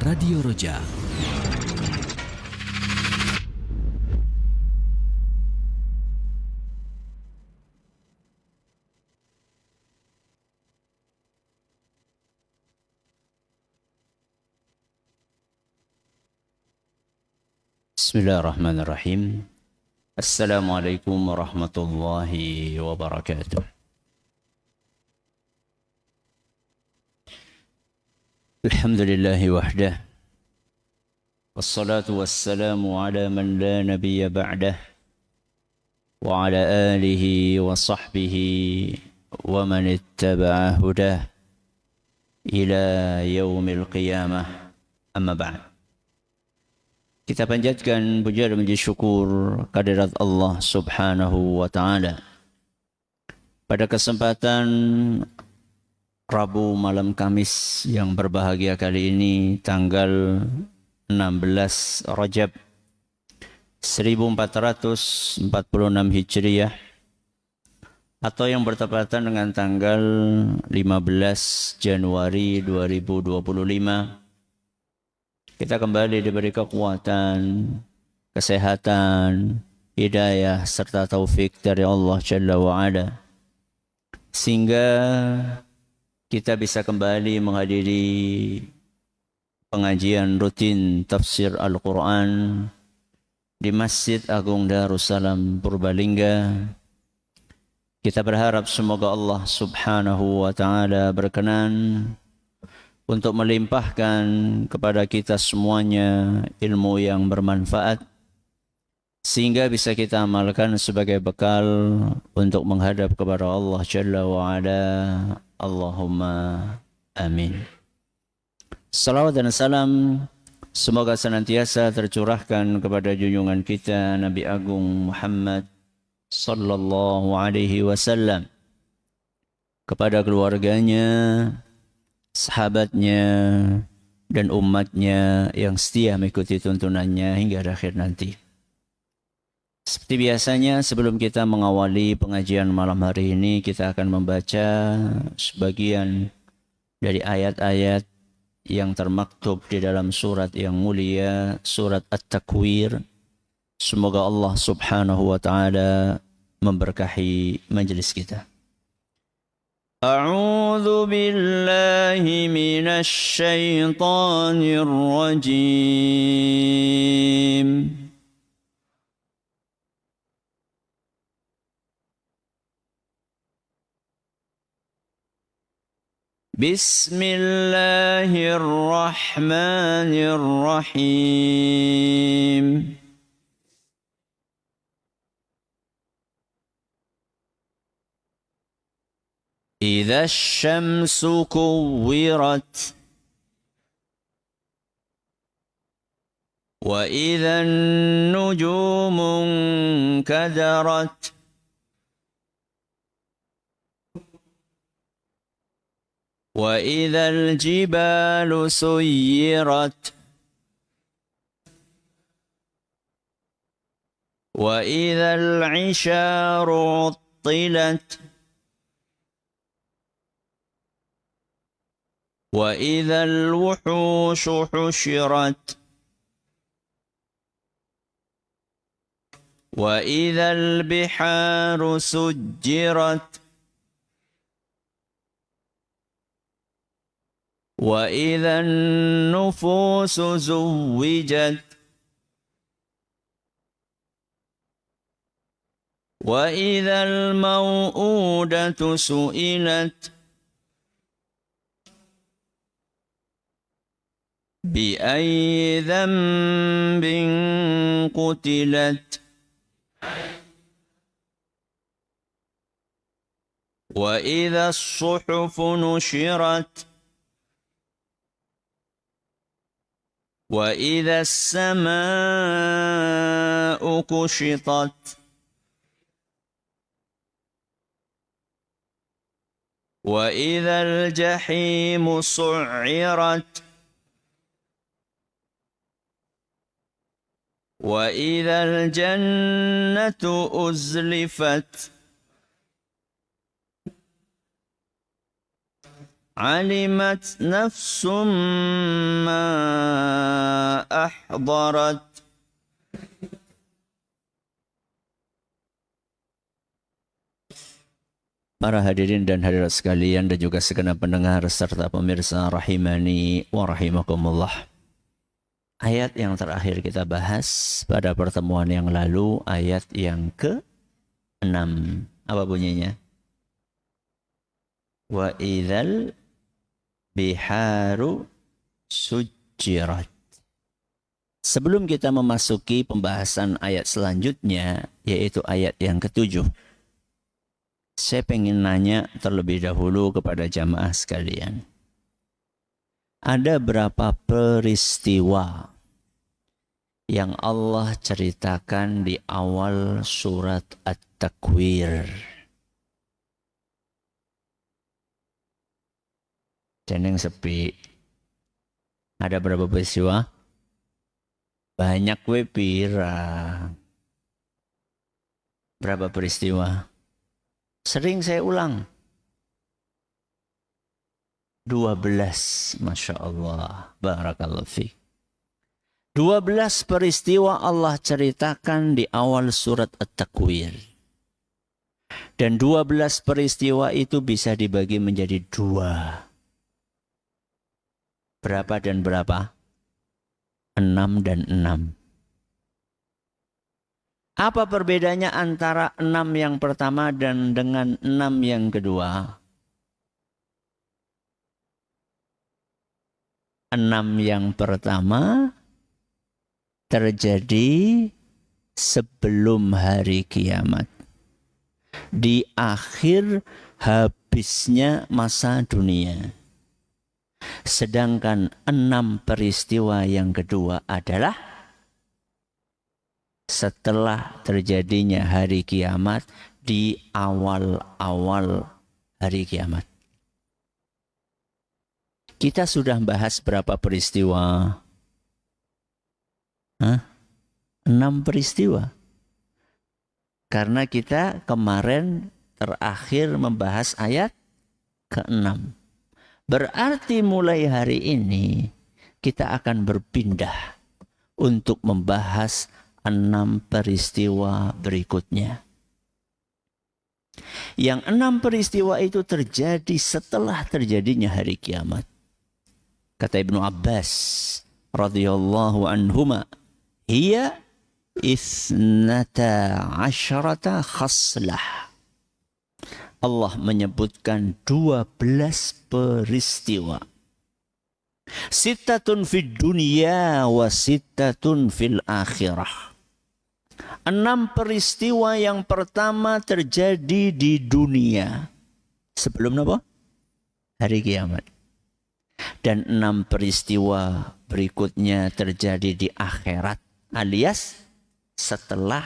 Radio Roja. Bismillahirrahmanirrahim. Assalamualaikum warahmatullahi wabarakatuh. Alhamdulillahi wahdah. Wassalatu wassalamu ala man la nabiyya ba'dah. Wa ala alihi wa sahbihi wa man ittaba'a hudah ila yaumil qiyamah. Amma ba'd. Kita panjatkan puja dan puji syukur kehadirat Allah Subhanahu wa taala. Pada kesempatan Rabu malam Kamis yang berbahagia kali ini, tanggal 16 Rajab 1446 Hijriah, atau yang bertepatan dengan tanggal 15 Januari 2025, kita kembali diberi kekuatan, kesehatan, hidayah, serta taufik dari Allah Jalla wa'ala, sehingga kita bisa kembali menghadiri pengajian rutin tafsir Al-Quran di Masjid Agung Darussalam Purbalingga. Kita berharap semoga Allah Subhanahu wa ta'ala berkenan untuk melimpahkan kepada kita semuanya ilmu yang bermanfaat, sehingga bisa kita amalkan sebagai bekal untuk menghadap kepada Allah Jalla wa'ala. Allahumma amin. Salawat dan salam semoga senantiasa tercurahkan kepada junjungan kita Nabi Agung Muhammad sallallahu alaihi wasallam, kepada keluarganya, sahabatnya, dan umatnya yang setia mengikuti tuntunannya hingga akhir nanti. Seperti biasanya, sebelum kita mengawali pengajian malam hari ini, kita akan membaca sebagian dari ayat-ayat yang termaktub di dalam surat yang mulia, surat At-Takwir. Semoga Allah Subhanahu wa ta'ala memberkahi majelis kita. أعوذ بالله من الشيطان الرجيم. بسم الله الرحمن الرحيم. إذا الشمس كورت وإذا النجوم انكدرت وإذا الجبال سيرت وإذا العشار عطلت وإذا الوحوش حشرت وإذا البحار سجرت وإذا النفوس زوجت وإذا الموءودة سئلت بأي ذنب قتلت وإذا الصحف نشرت وإذا السماء كشطت وإذا الجحيم سعرت وإذا الجنة أزلفت علمت نفس ما استحضرت. Para hadirin dan hadirat sekalian dan juga segenap pendengar serta pemirsa rahimani wa rahimakumullah. Ayat yang terakhir kita bahas pada pertemuan yang lalu, ayat yang ke-6. Apa bunyinya? Wa idzal biharu sujirat. Sebelum kita memasuki pembahasan ayat selanjutnya, yaitu ayat yang ke-7, saya pengen nanya terlebih dahulu kepada jamaah sekalian. Ada berapa peristiwa yang Allah ceritakan di awal surat At-Takwir? Jeneng sepi. Ada berapa peristiwa? Banyak we pira. Berapa peristiwa? Sering saya ulang. 12. Masya Allah. Barakallahu fiik. 12 peristiwa Allah ceritakan di awal surat At-Takwir. Dan 12 peristiwa itu bisa dibagi menjadi 2. Berapa dan berapa? 6 dan 6. Apa perbedaannya antara 6 yang pertama dan dengan 6 yang kedua? 6 yang pertama terjadi sebelum hari kiamat. Di akhir habisnya masa dunia. Sedangkan 6 peristiwa yang kedua adalah setelah terjadinya hari kiamat, di awal-awal hari kiamat. Kita sudah bahas berapa peristiwa? 6 peristiwa. Karena kita kemarin terakhir membahas ayat ke-6. Berarti mulai hari ini kita akan berpindah untuk membahas 6 peristiwa berikutnya. Yang 6 peristiwa itu terjadi setelah terjadinya hari kiamat. Kata Ibnu Abbas radhiyallahu anhuma, hiya isnata asyarata khaslah. Allah menyebutkan 12 peristiwa. Sittatun fid dunya wa sittatun fil akhirah. 6 peristiwa yang pertama terjadi di dunia. Sebelum apa? Hari kiamat. Dan 6 peristiwa berikutnya terjadi di akhirat. Alias setelah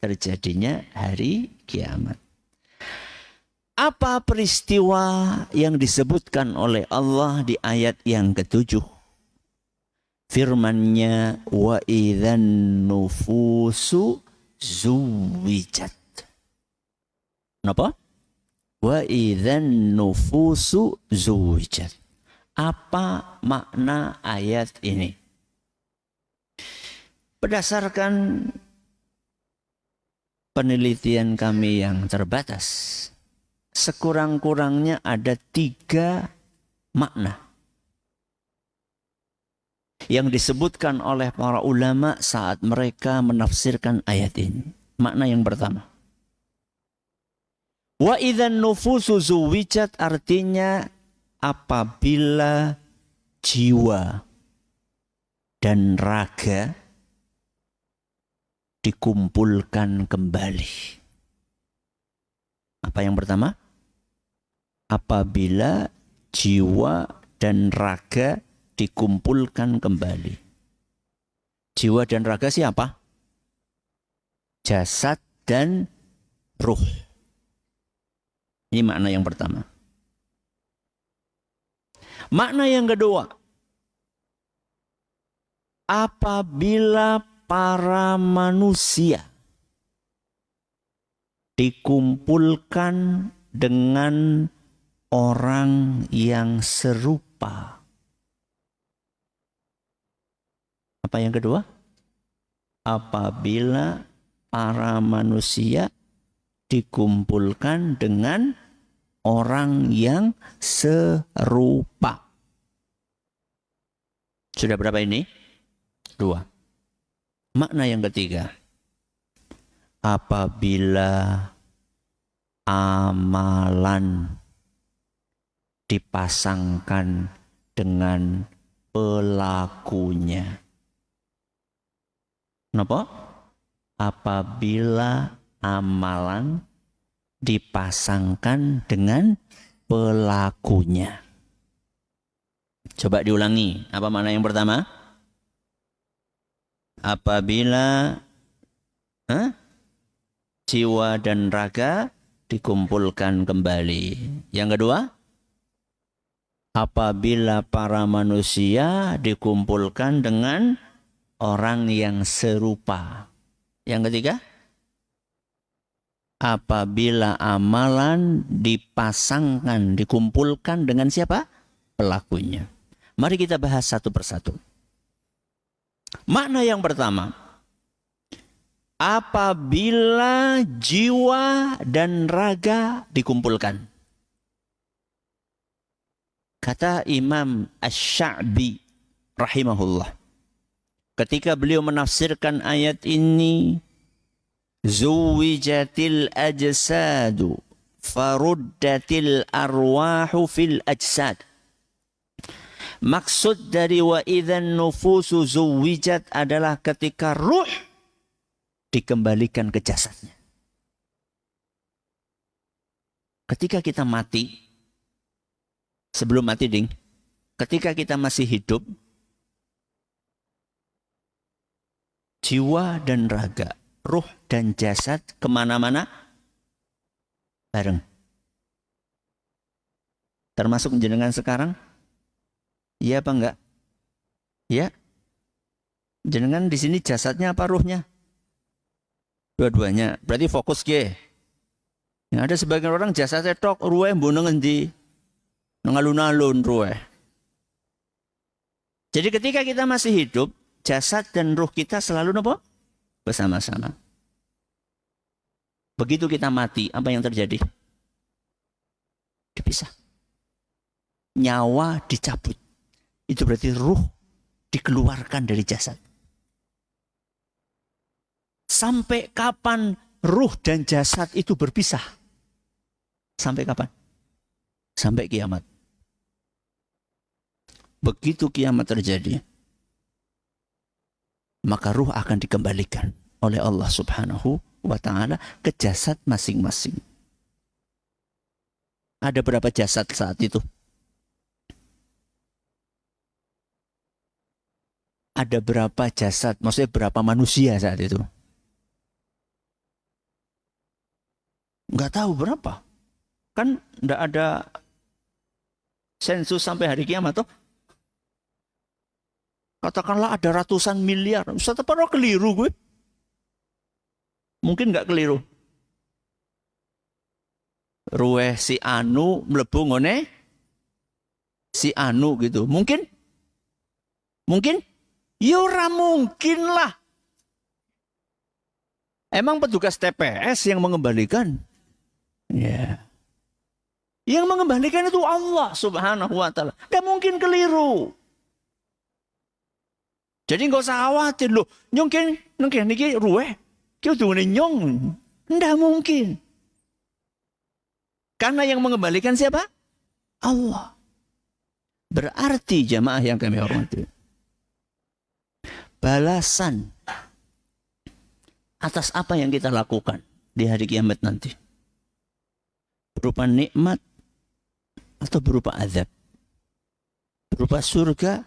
terjadinya hari kiamat. Apa peristiwa yang disebutkan oleh Allah di ayat yang ke-7? Firman-Nya, wa idzan nufusu zuwijat. Kenapa? Wa idzan nufusu zuwijat. Apa makna ayat ini? Berdasarkan penelitian kami yang terbatas, sekurang-kurangnya ada 3 makna yang disebutkan oleh para ulama saat mereka menafsirkan ayat ini. Makna yang pertama, wa idzan nufusu zuwijat, artinya apabila jiwa dan raga dikumpulkan kembali. Apa yang pertama? Apabila jiwa dan raga dikumpulkan kembali. Jiwa dan raga siapa? Jasad dan ruh. Ini makna yang pertama. Makna yang kedua, apabila para manusia dikumpulkan dengan orang yang serupa. Apa yang kedua? Apabila para manusia dikumpulkan dengan orang yang serupa. Sudah berapa ini? 2. Makna yang ketiga. Apabila amalan dipasangkan dengan pelakunya. Kenapa? Apabila amalan dipasangkan dengan pelakunya. Coba diulangi. Apa makna yang pertama? Apabila jiwa dan raga dikumpulkan kembali. Yang kedua, apabila para manusia dikumpulkan dengan orang yang serupa. Yang ketiga, apabila amalan dipasangkan, dikumpulkan dengan siapa? Pelakunya. Mari kita bahas satu persatu. Makna yang pertama, apabila jiwa dan raga dikumpulkan. Kata Imam Asy-Sya'bi rahimahullah, ketika beliau menafsirkan ayat ini, zuwijatil ajsadu faruddatil arwahu fil ajsad. Maksud dari wa idzan nufusu zuwijat adalah ketika ruh dikembalikan ke jasadnya. Ketika kita mati, sebelum mati ketika kita masih hidup, jiwa dan raga, ruh dan jasad kemana-mana bareng. Termasuk jenengan sekarang? Iya apa enggak? Ya. Jenengan di sini jasadnya apa ruhnya? Dua-duanya. Berarti fokus ke. Ya, ada sebagian orang jasadnya tok, ruhe mbono ngendi? Nang alun-alun ruhe. Jadi ketika kita masih hidup, jasad dan ruh kita selalu nopo? Bersama-sama. Begitu kita mati, apa yang terjadi? Dipisah. Nyawa dicabut. Itu berarti ruh dikeluarkan dari jasad. Sampai kapan ruh dan jasad itu berpisah? Sampai kapan? Sampai kiamat. Begitu kiamat terjadi, maka ruh akan dikembalikan oleh Allah Subhanahu wa ta'ala ke jasad masing-masing. Ada berapa jasad saat itu? Ada berapa jasad? Maksudnya berapa manusia saat itu? Enggak tahu berapa. Kan enggak ada sensus sampai hari kiamat toh. Katakanlah ada ratusan miliar. Ustaz apa keliru gue? Mungkin enggak keliru. Ruweh si Anu mlebu ngone si Anu gitu. Mungkin? Mungkin? Ya ora mungkin lah. Emang petugas TPS yang mengembalikan? Ya. Yang mengembalikan itu Allah Subhanahu wa ta'ala. Tidak mungkin keliru. Jadi nggak usah khawatir loh. Nyongkin niki ruweh. Kau tunggu nyong. Tidak mungkin. Karena yang mengembalikan siapa? Allah. Berarti jamaah yang kami hormati, balasan atas apa yang kita lakukan di hari kiamat nanti berupa nikmat atau berupa azab, berupa surga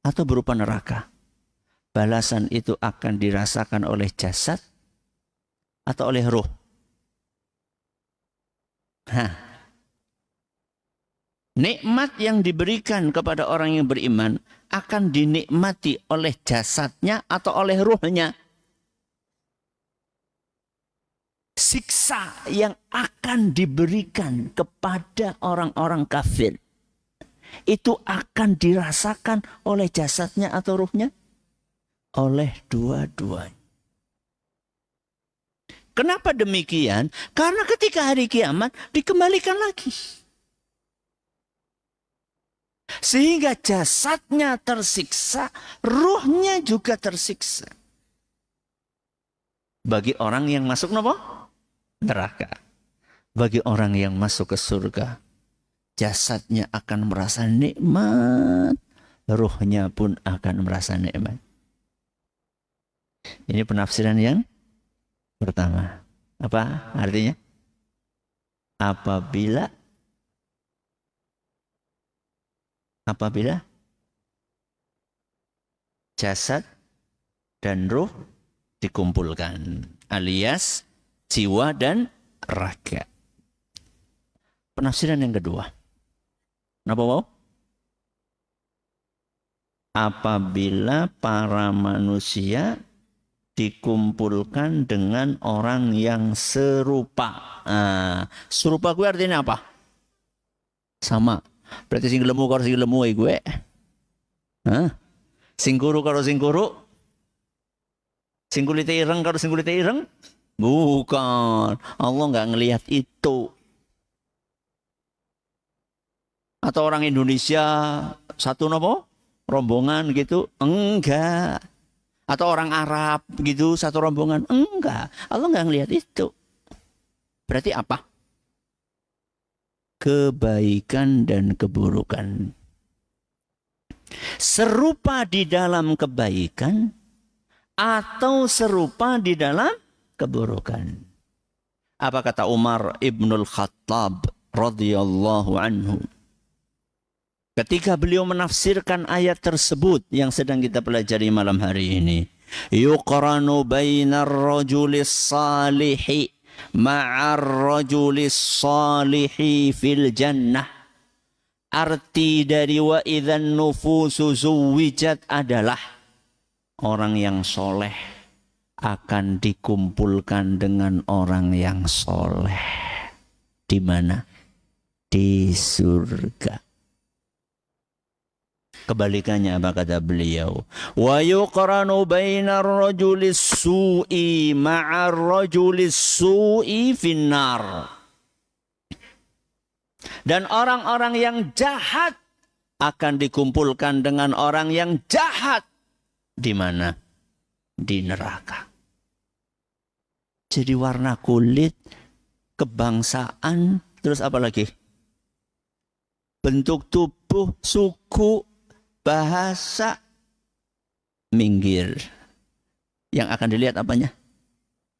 atau berupa neraka. Balasan itu akan dirasakan oleh jasad atau oleh ruh. Nikmat yang diberikan kepada orang yang beriman akan dinikmati oleh jasadnya atau oleh ruhnya. Siksa yang akan diberikan kepada orang-orang kafir itu akan dirasakan oleh jasadnya atau ruhnya? oleh dua-duanya. Kenapa demikian? Karena ketika hari kiamat dikembalikan lagi. Sehingga jasadnya tersiksa, ruhnya juga tersiksa. Bagi orang yang masuk neraka. Bagi orang yang masuk ke surga, jasadnya akan merasa nikmat, ruhnya pun akan merasa nikmat. Ini penafsiran yang pertama. Apa artinya? Apabila jasad dan ruh dikumpulkan, alias jiwa dan raga. Penafsiran yang kedua. Kenapa mau? Apabila para manusia dikumpulkan dengan orang yang serupa. Serupa gue artinya apa? Sama. Berarti sing lemu karo sing lemu gue. Sing kuru karo sing kuru. Sing kulite ireng karo sing kulite ireng. Bukan. Allah nggak ngelihat itu. Atau orang Indonesia satu rombongan gitu? Enggak. Atau orang Arab gitu satu rombongan? Enggak. Allah nggak ngelihat itu. Berarti apa? Kebaikan dan keburukan. Serupa di dalam kebaikan atau serupa di dalam keburukan. Apa kata Umar ibnul Khattab radhiyallahu anhu? Ketika beliau menafsirkan ayat tersebut yang sedang kita pelajari malam hari ini. Yuqranu bainar rajulis salihi ma'ar rajulis salihi fil jannah. Arti dari wa idzan nufusu zuwijat adalah orang yang soleh akan dikumpulkan dengan orang yang soleh. Di mana? Di surga. Kebalikannya apa kata beliau? Wa yuqranu bainar rajulis su'i ma'ar rajulis su'i finnar. Dan orang-orang yang jahat akan dikumpulkan dengan orang yang jahat. Di mana? Di neraka. Jadi warna kulit, kebangsaan, terus apa lagi? Bentuk tubuh, suku, bahasa, minggir. Yang akan dilihat apanya?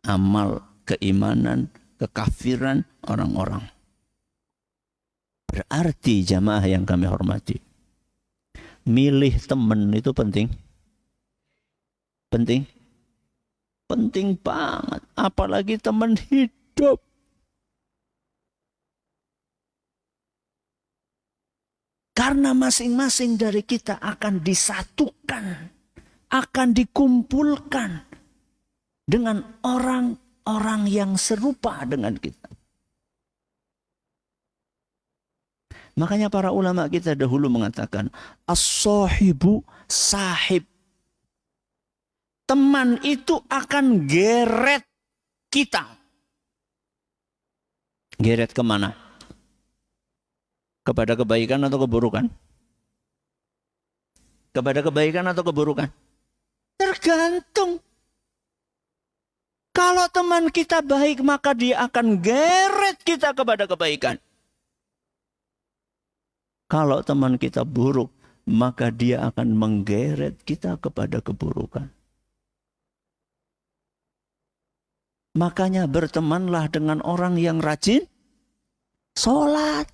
Amal, keimanan, kekafiran orang-orang. Berarti jamaah yang kami hormati, milih teman itu penting. Penting? Penting banget. Apalagi teman hidup. Karena masing-masing dari kita akan disatukan, akan dikumpulkan dengan orang-orang yang serupa dengan kita. Makanya para ulama kita dahulu mengatakan, as-sahibu sahib. Teman itu akan geret kita. Geret kemana? Kepada kebaikan atau keburukan? Kepada kebaikan atau keburukan? Tergantung. Kalau teman kita baik, maka dia akan geret kita kepada kebaikan. Kalau teman kita buruk, maka dia akan menggeret kita kepada keburukan. Makanya bertemanlah dengan orang yang rajin sholat.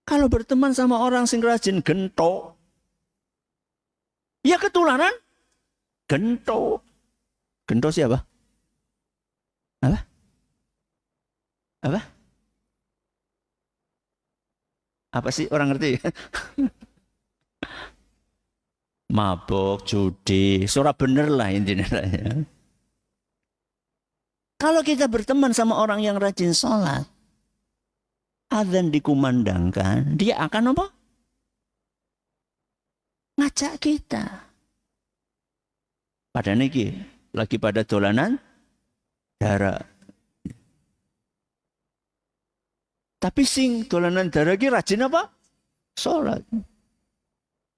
Kalau berteman sama orang sing rajin gento, ya ketularan gento. Gento siapa? Apa? Apa? Apa sih orang ngerti? Mabok, judi, surah bener lah intinya. Kalau kita berteman sama orang yang rajin sholat, azan dikumandangkan, dia akan apa? Ngajak kita. Padahal ini lagi pada dolanan darah. Tapi sing dolanan darah iki rajin apa? Salat.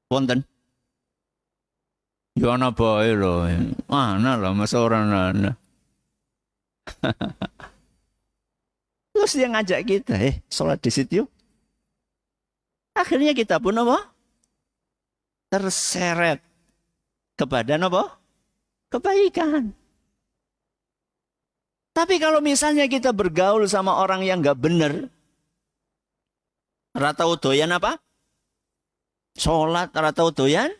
Wonten. Ya ana bae lho. Ana lah masa ora ana. Terus dia ngajak kita, salat di situ yuk. Akhirnya kita pun apa? Terseret kepada apa? Kebaikan. Tapi kalau misalnya kita bergaul sama orang yang nggak benar, rata doyan apa? Sholat, rata doyan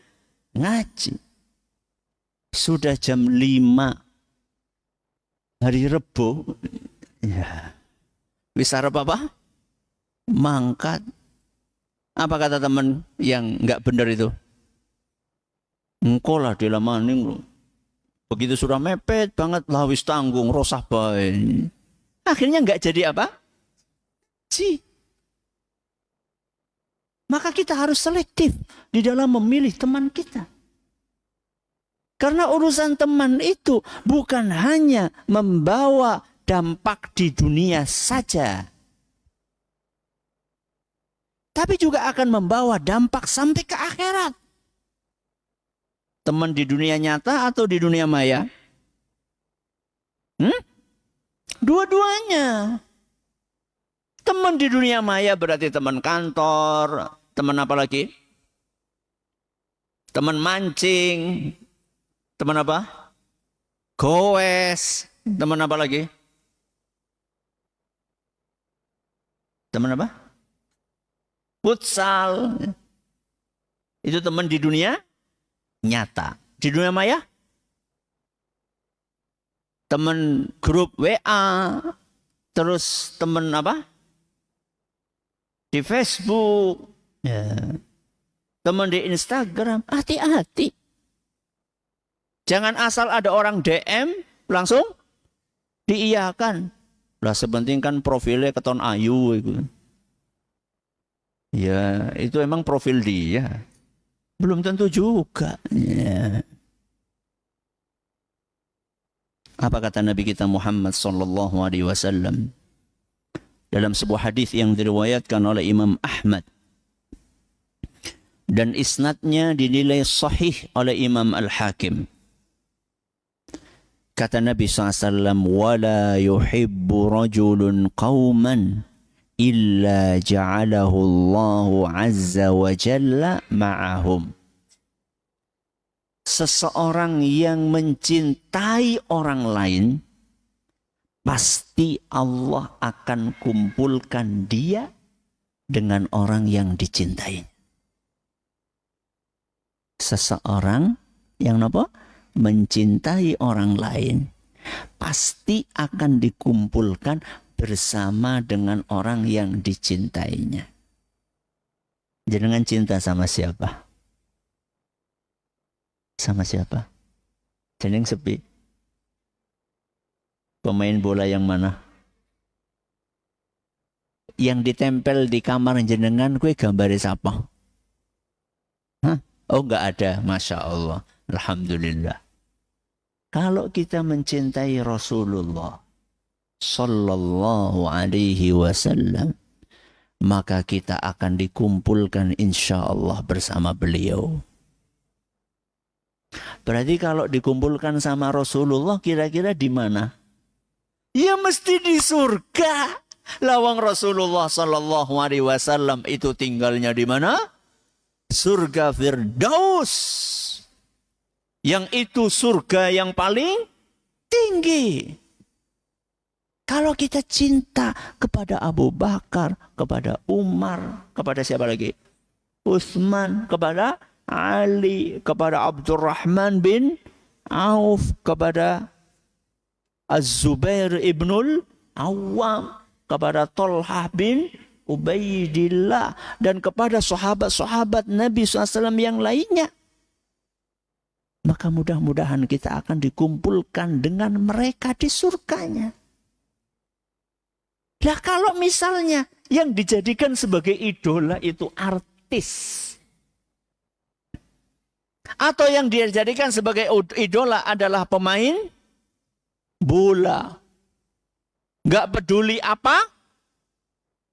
ngaji. Sudah jam 5 hari Rebo, ya. Wis arep apa? Mangkat. Apa kata teman yang nggak benar itu? Engkau lah dilamaning loh. Begitu sudah mepet banget lah wis tanggung rosah bae. Akhirnya nggak jadi apa? Maka kita harus selektif di dalam memilih teman kita. Karena urusan teman itu bukan hanya membawa dampak di dunia saja, tapi juga akan membawa dampak sampai ke akhirat. Teman di dunia nyata atau di dunia maya? Dua-duanya. Teman di dunia maya berarti teman kantor, teman apa lagi? Teman mancing, teman apa? Goes, teman apa lagi? Teman apa? Futsal. Itu teman di dunia nyata. Di dunia maya? Teman grup WA. Terus teman apa? Di Facebook. Ya. Teman di Instagram. Hati-hati. Jangan asal ada orang DM langsung diiyakan. Lah sepenting kan profilnya keton ayu itu. Ya, itu emang profil dia. Belum tentu juga. Ya. Apa kata Nabi kita Muhammad sallallahu alaihi wasallam dalam sebuah hadis yang diriwayatkan oleh Imam Ahmad dan isnadnya dinilai sahih oleh Imam Al-Hakim. Kata Nabi SAW, وَلَا يُحِبُّ رَجُلٌ قَوْمًا إِلَّا جَعَلَهُ اللَّهُ عَزَّ وَجَلَّ مَعَهُمْ. Seseorang yang mencintai orang lain, pasti Allah akan kumpulkan dia dengan orang yang dicintai. Seseorang yang apa? Mencintai orang lain pasti akan dikumpulkan bersama dengan orang yang dicintainya. Jenengan cinta sama siapa? Sama siapa? Jeneng sepi. Pemain bola yang mana? Yang ditempel di kamar jenengan kue gambare siapa? Hah? Oh enggak ada, Masya Allah. Alhamdulillah. Kalau kita mencintai Rasulullah sallallahu alaihi wasallam, maka kita akan dikumpulkan insya Allah bersama beliau. Berarti kalau dikumpulkan sama Rasulullah kira-kira di mana? Ya mesti di surga. Lawang Rasulullah sallallahu alaihi wasallam itu tinggalnya di mana? Surga Firdaus. Yang itu surga yang paling tinggi. Kalau kita cinta kepada Abu Bakar, kepada Umar, kepada siapa lagi? Utsman, kepada Ali, kepada Abdurrahman bin Auf, kepada Az-Zubair ibnul Awam, kepada Tolhah bin Ubaidillah, dan kepada sahabat-sahabat Nabi SAW yang lainnya. Maka mudah-mudahan kita akan dikumpulkan dengan mereka di surganya. Lah kalau misalnya yang dijadikan sebagai idola itu artis Atau yang dia jadikan sebagai idola adalah pemain bola. Nggak peduli apa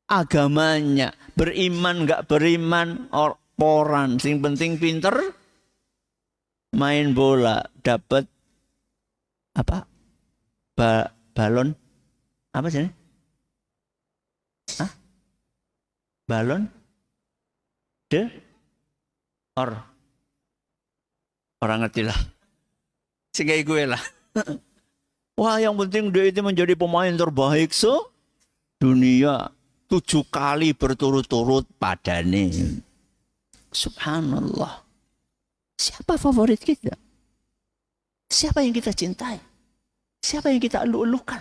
agamanya, beriman nggak beriman, poran, sing penting pinter main bola, dapat apa? Balon apa sih? Hah? Balon orang ngerti lah. Sehingga gue lah. Wah, yang penting dia itu menjadi pemain terbaik dunia 7 kali berturut-turut padane. Subhanallah. Siapa favorit kita? Siapa yang kita cintai? Siapa yang kita elu-elukan?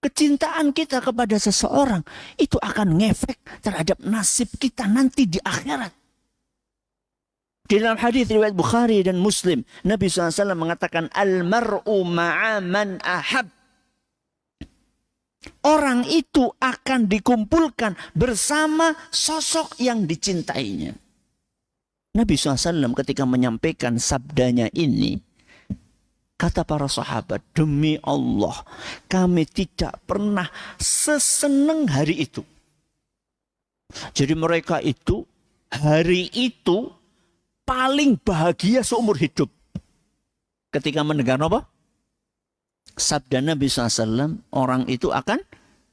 Kecintaan kita kepada seseorang itu akan ngefek terhadap nasib kita nanti di akhirat. Di dalam hadis riwayat Bukhari dan Muslim, Nabi SAW mengatakan, Al-mar'u ma'aman ahab. Orang itu akan dikumpulkan bersama sosok yang dicintainya. Nabi SAW ketika menyampaikan sabdanya ini, kata para sahabat, demi Allah, kami tidak pernah seseneng hari itu. Jadi mereka itu, hari itu, paling bahagia seumur hidup. Ketika mendengar apa? Sabda Nabi SAW, orang itu akan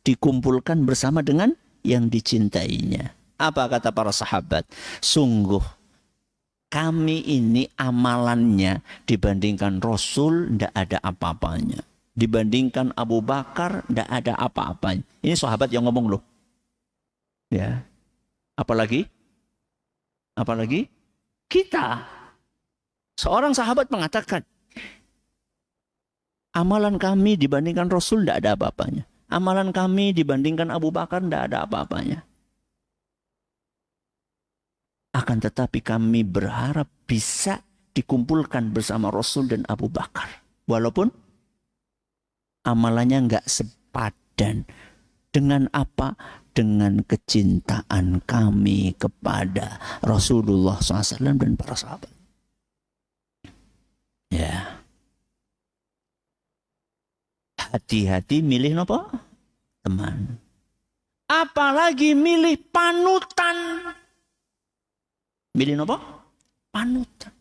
dikumpulkan bersama dengan yang dicintainya. Apa kata para sahabat? Sungguh, kami ini amalannya dibandingkan Rasul tidak ada apa-apanya. Dibandingkan Abu Bakar tidak ada apa-apanya. Ini sahabat yang ngomong loh. Ya. Apalagi? Kita. Seorang sahabat mengatakan, amalan kami dibandingkan Rasul tidak ada apa-apanya. Amalan kami dibandingkan Abu Bakar tidak ada apa-apanya. Akan tetapi kami berharap bisa dikumpulkan bersama Rasul dan Abu Bakar. Walaupun amalannya nggak sepadan. Dengan apa? Dengan kecintaan kami kepada Rasulullah SAW dan para sahabat. Ya. Hati-hati milih apa? Teman. Apalagi milih panutan. Milih apa? Panutan.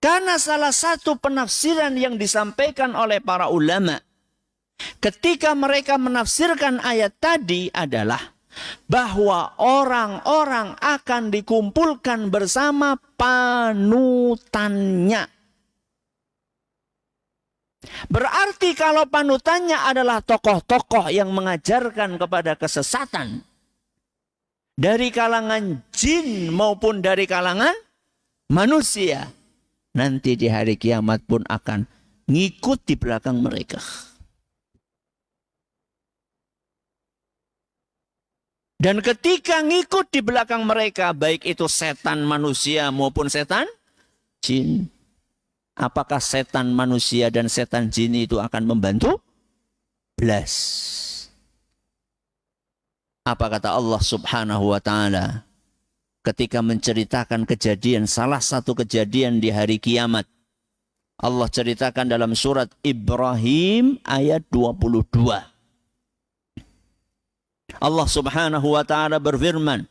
Karena salah satu penafsiran yang disampaikan oleh para ulama ketika mereka menafsirkan ayat tadi adalah bahwa orang-orang akan dikumpulkan bersama panutannya. Berarti kalau panutannya adalah tokoh-tokoh yang mengajarkan kepada kesesatan dari kalangan jin maupun dari kalangan manusia, nanti di hari kiamat pun akan ngikut di belakang mereka. Dan ketika ngikut di belakang mereka, baik itu setan manusia maupun setan jin, apakah setan manusia dan setan jin itu akan membantu? Blas. Apa kata Allah Subhanahu wa Ta'ala ketika menceritakan kejadian, salah satu kejadian di hari kiamat? Allah ceritakan dalam surat Ibrahim ayat 22. Allah Subhanahu wa Ta'ala berfirman,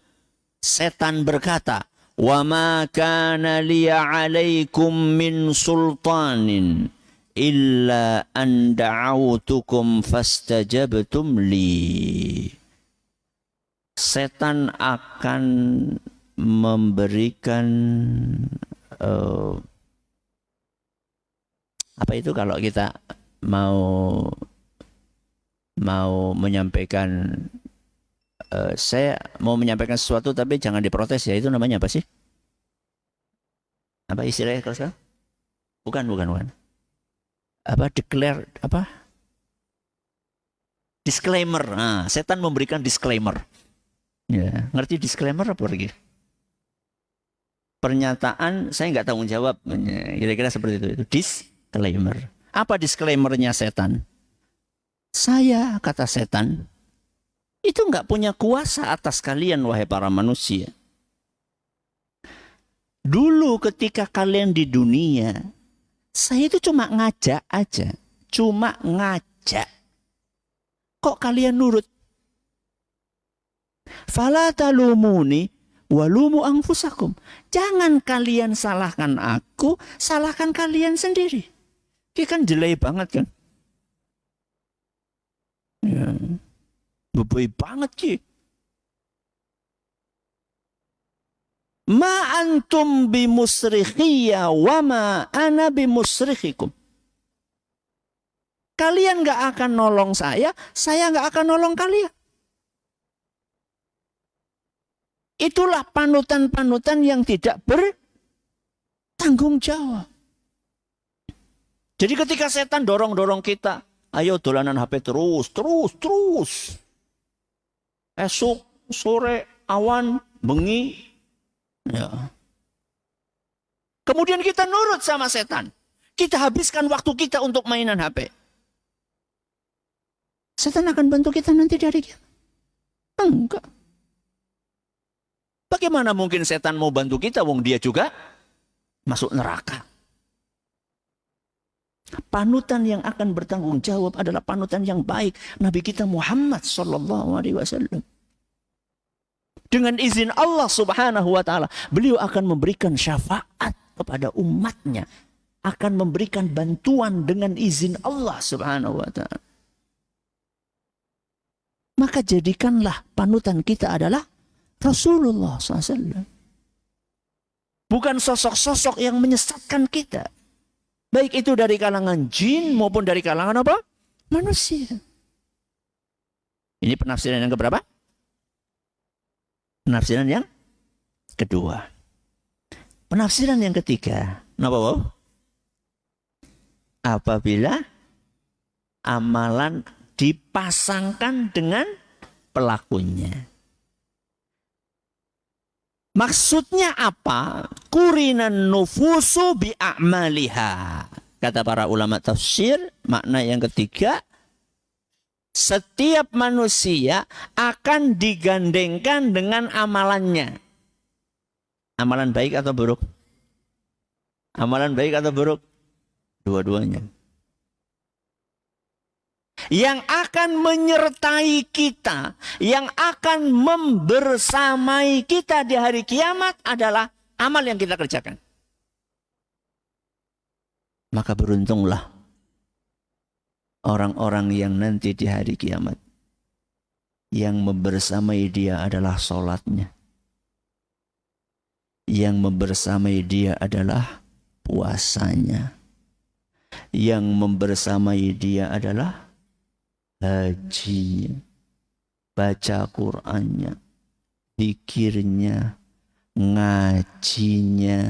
setan berkata, "Wa ma kana liya 'alaikum min sultanin illa an da'awtukum fastajabtum li." Setan akan memberikan apa itu kalau kita mau menyampaikan saya mau menyampaikan sesuatu tapi jangan diprotes ya, itu namanya apa sih? Apa istilahnya kalau sekarang? Bukan. Apa declare apa? Disclaimer. Nah, setan memberikan disclaimer. Ya, ngerti disclaimer apa lagi? Pernyataan saya nggak tanggung jawab. Kira-kira seperti itu. Disclaimer. Apa disclaimernya setan? Saya, kata setan, itu nggak punya kuasa atas kalian wahai para manusia. Dulu ketika kalian di dunia, saya itu cuma ngajak aja. Cuma ngajak. Kok kalian nurut? Fala talumuni walumu anfusakum. Jangan kalian salahkan aku, salahkan kalian sendiri. Ini kan jelek banget kan? Ya. Beboi banget sih. Ma antum bimusrikhiya wa ma ana bimusrikhikum. Kalian gak akan nolong saya gak akan nolong kalian. Itulah panutan-panutan yang tidak bertanggung jawab. Jadi ketika setan dorong-dorong kita, ayo dolanan HP terus. Esok, sore, awan, bengi. Ya. Kemudian kita nurut sama setan. Kita habiskan waktu kita untuk mainan HP. Setan akan bantu kita nanti dari kiamat? Enggak. Bagaimana mungkin setan mau bantu kita, wong dia juga masuk neraka? Panutan yang akan bertanggung jawab adalah panutan yang baik. Nabi kita Muhammad SAW. Dengan izin Allah Subhanahu wa ta'ala, beliau akan memberikan syafaat kepada umatnya. Akan memberikan bantuan dengan izin Allah Subhanahu wa ta'ala. Maka jadikanlah panutan kita adalah Rasulullah SAW. Bukan sosok-sosok yang menyesatkan kita. Baik itu dari kalangan jin maupun dari kalangan apa? Manusia. Ini penafsiran yang keberapa? Penafsiran yang kedua. Penafsiran yang ketiga. Napa wow? Apabila amalan dipasangkan dengan pelakunya. Maksudnya apa? Kurinan nufusu bi'a'maliha. Kata para ulama tafsir, makna yang ketiga, setiap manusia akan digandengkan dengan amalannya. Amalan baik atau buruk? Amalan baik atau buruk? Dua-duanya. Yang akan menyertai kita, yang akan membersamai kita di hari kiamat adalah amal yang kita kerjakan. Maka beruntunglah orang-orang yang nanti di hari kiamat, yang membersamai dia adalah sholatnya, yang membersamai dia adalah puasanya, yang membersamai dia adalah haji, baca Qur'annya, zikirnya, ngajinya,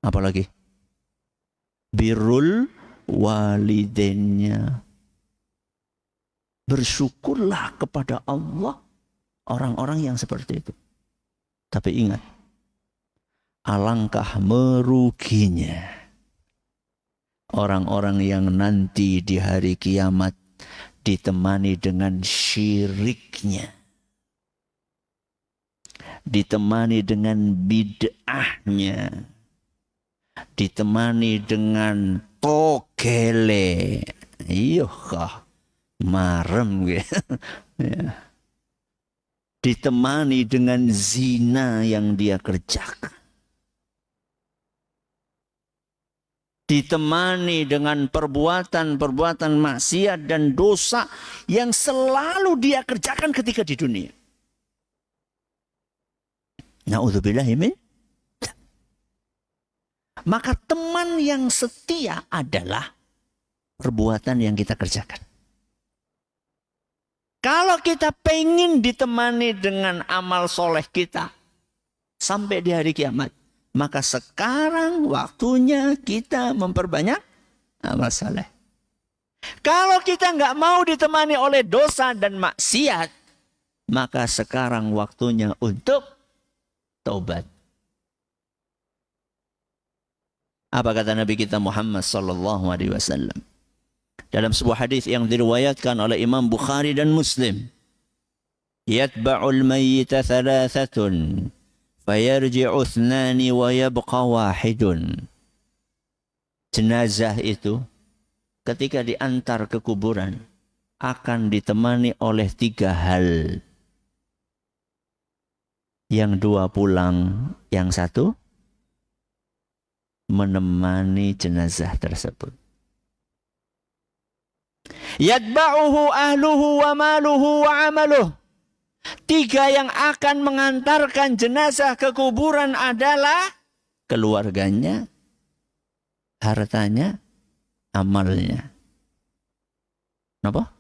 apalagi birrul walidainnya. Bersyukurlah kepada Allah orang-orang yang seperti itu. Tapi ingat, alangkah meruginya orang-orang yang nanti di hari kiamat ditemani dengan syiriknya, ditemani dengan bid'ahnya, ditemani dengan togele, kah marem gitu. Ya. Ditemani dengan zina yang dia kerjakan, ditemani dengan perbuatan-perbuatan maksiat dan dosa yang selalu dia kerjakan ketika di dunia. Na'udzubillahi min. Maka teman yang setia adalah perbuatan yang kita kerjakan. Kalau kita pengen ditemani dengan amal soleh kita sampai di hari kiamat, maka sekarang waktunya kita memperbanyak amal saleh. Kalau kita nggak mau ditemani oleh dosa dan maksiat, maka sekarang waktunya untuk taubat. Apa kata Nabi kita Muhammad sallallahu alaihi wasallam dalam sebuah hadis yang diriwayatkan oleh Imam Bukhari dan Muslim? Yatba'ul mayyita thalathatun fayarji'u ithnani wa yabqa wahidun. Jenazah itu ketika diantar ke kuburan akan ditemani oleh 3 hal. Yang 2 pulang, yang 1 menemani jenazah tersebut. Yatba'uhu ahluhu wa maluhu wa amaluh. 3 yang akan mengantarkan jenazah ke kuburan adalah keluarganya, hartanya, amalnya. Kenapa?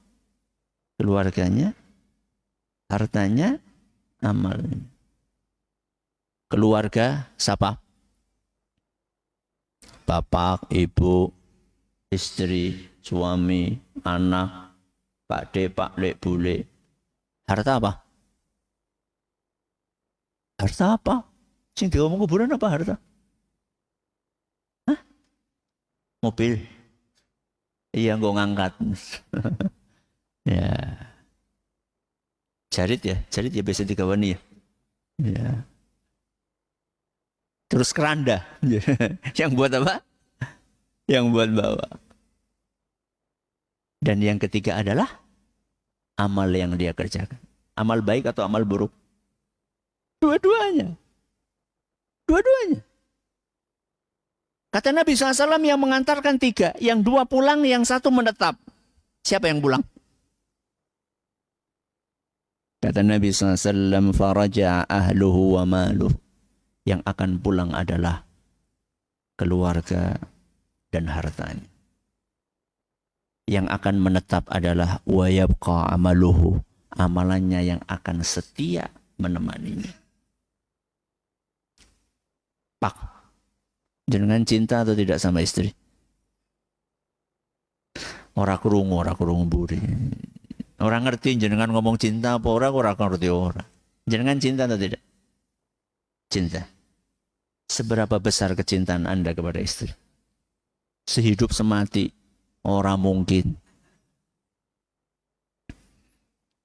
Keluarganya, hartanya, amalnya. Keluarga siapa? Bapak, ibu, istri, suami, anak, pak de, pak lek, bule. Harta apa? Harta apa? Sing diomong kuburan apa harta? Hah? Mobil. Iya, gue ngangkat. Ya. Jarit ya biasa digawani ya. Ya. Terus keranda. Yang buat apa? Yang buat bawa. Dan yang ketiga adalah amal yang dia kerjakan. Amal baik atau amal buruk? Dua-duanya. Dua-duanya. Kata Nabi SAW yang mengantarkan 3. Yang 2 pulang, yang 1 menetap. Siapa yang pulang? Kata Nabi SAW, faraja ahluhu wa maluh. Yang akan pulang adalah keluarga dan hartanya. Yang akan menetap adalah wa yabqa amaluhu. Amalannya yang akan setia menemaninya. Pak, jenengan cinta atau tidak sama istri? Ora krungu buri. Orang ngerti jenengan ngomong cinta apa ora ngerti ora. Jenengan cinta atau tidak? Cinta. Seberapa besar kecintaan Anda kepada istri? Sehidup semati, ora mungkin.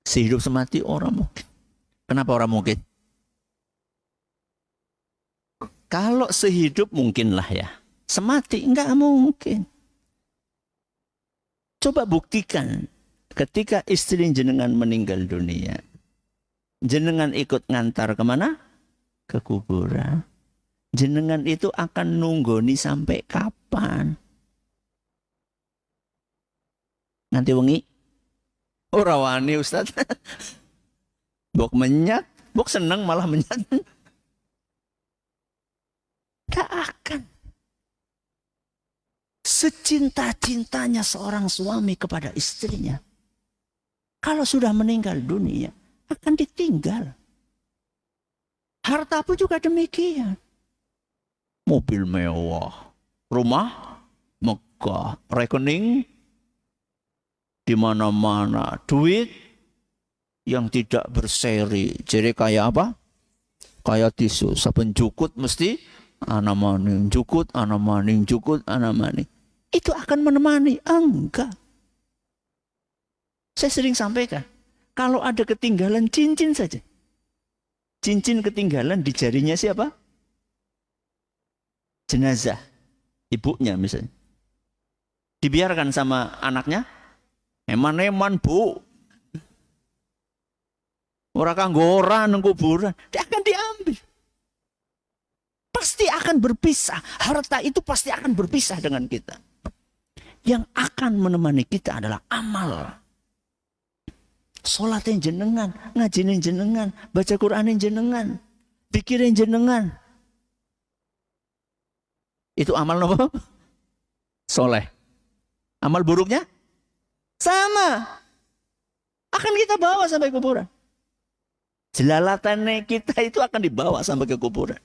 Sehidup semati, ora mungkin. Kenapa ora mungkin? Kalau sehidup mungkinlah ya. Semati enggak mungkin. Coba buktikan ketika istri jenengan meninggal dunia. Jenengan ikut ngantar kemana? Ke kuburan. Jenengan itu akan nunggoni sampai kapan? Nanti wengi? Ora wani Ustaz. Bok menyat, bok seneng malah menyat. Gak akan. Secinta-cintanya seorang suami kepada istrinya. Kalau sudah meninggal dunia, akan ditinggal. Harta pun juga demikian. Mobil mewah, rumah megah, rekening di mana-mana, duit yang tidak berseri. Jadi kayak apa? Kayak tisu, saben jukut mesti ana maning, jukut ana maning, jukut ana maning. Itu akan menemani? Enggak. Saya sering sampaikan, kalau ada ketinggalan cincin saja. Cincin ketinggalan di jarinya siapa? Jenazah. Ibunya misalnya. Dibiarkan sama anaknya? Eman-eman bu. Orang kanggoran nang kuburan. Dia akan diambil. Pasti akan berpisah. Harta itu pasti akan berpisah dengan kita. Yang akan menemani kita adalah amal. Sholatin jenengan, ngajinin jenengan, baca Quranin jenengan, pikirin jenengan. Itu amal apa? Soleh. Amal buruknya? Sama. Akan kita bawa sampai kuburan. Jelalatannya kita itu akan dibawa sampai ke kuburan.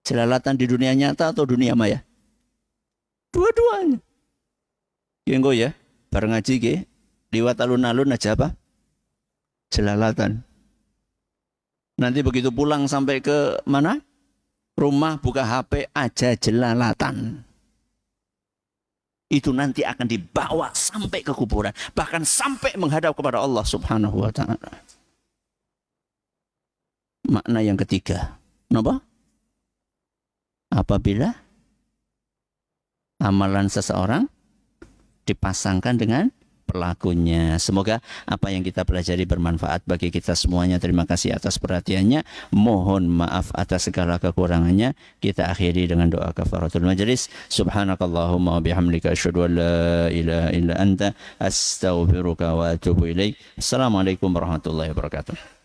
Jelalatan di dunia nyata atau dunia maya? Dua-duanya. Yang ya, bareng ngaji ke, liwat alun-alun aja apa? Jelalatan. Nanti begitu pulang sampai ke mana? Rumah buka HP aja jelalatan. Itu nanti akan dibawa sampai ke kuburan. Bahkan sampai menghadap kepada Allah subhanahu wa ta'ala. makna yang ketiga. Napa? Apabila amalan seseorang dipasangkan dengan pelakunya. Semoga apa yang kita pelajari bermanfaat bagi kita semuanya. Terima kasih atas perhatiannya. Mohon maaf atas segala kekurangannya. Kita akhiri dengan doa kafaratul majelis. Subhanakallahumma wa bihamdika asyhadu an la ilaha illa anta astaghfiruka wa atubu ilaik. Assalamualaikum warahmatullahi wabarakatuh.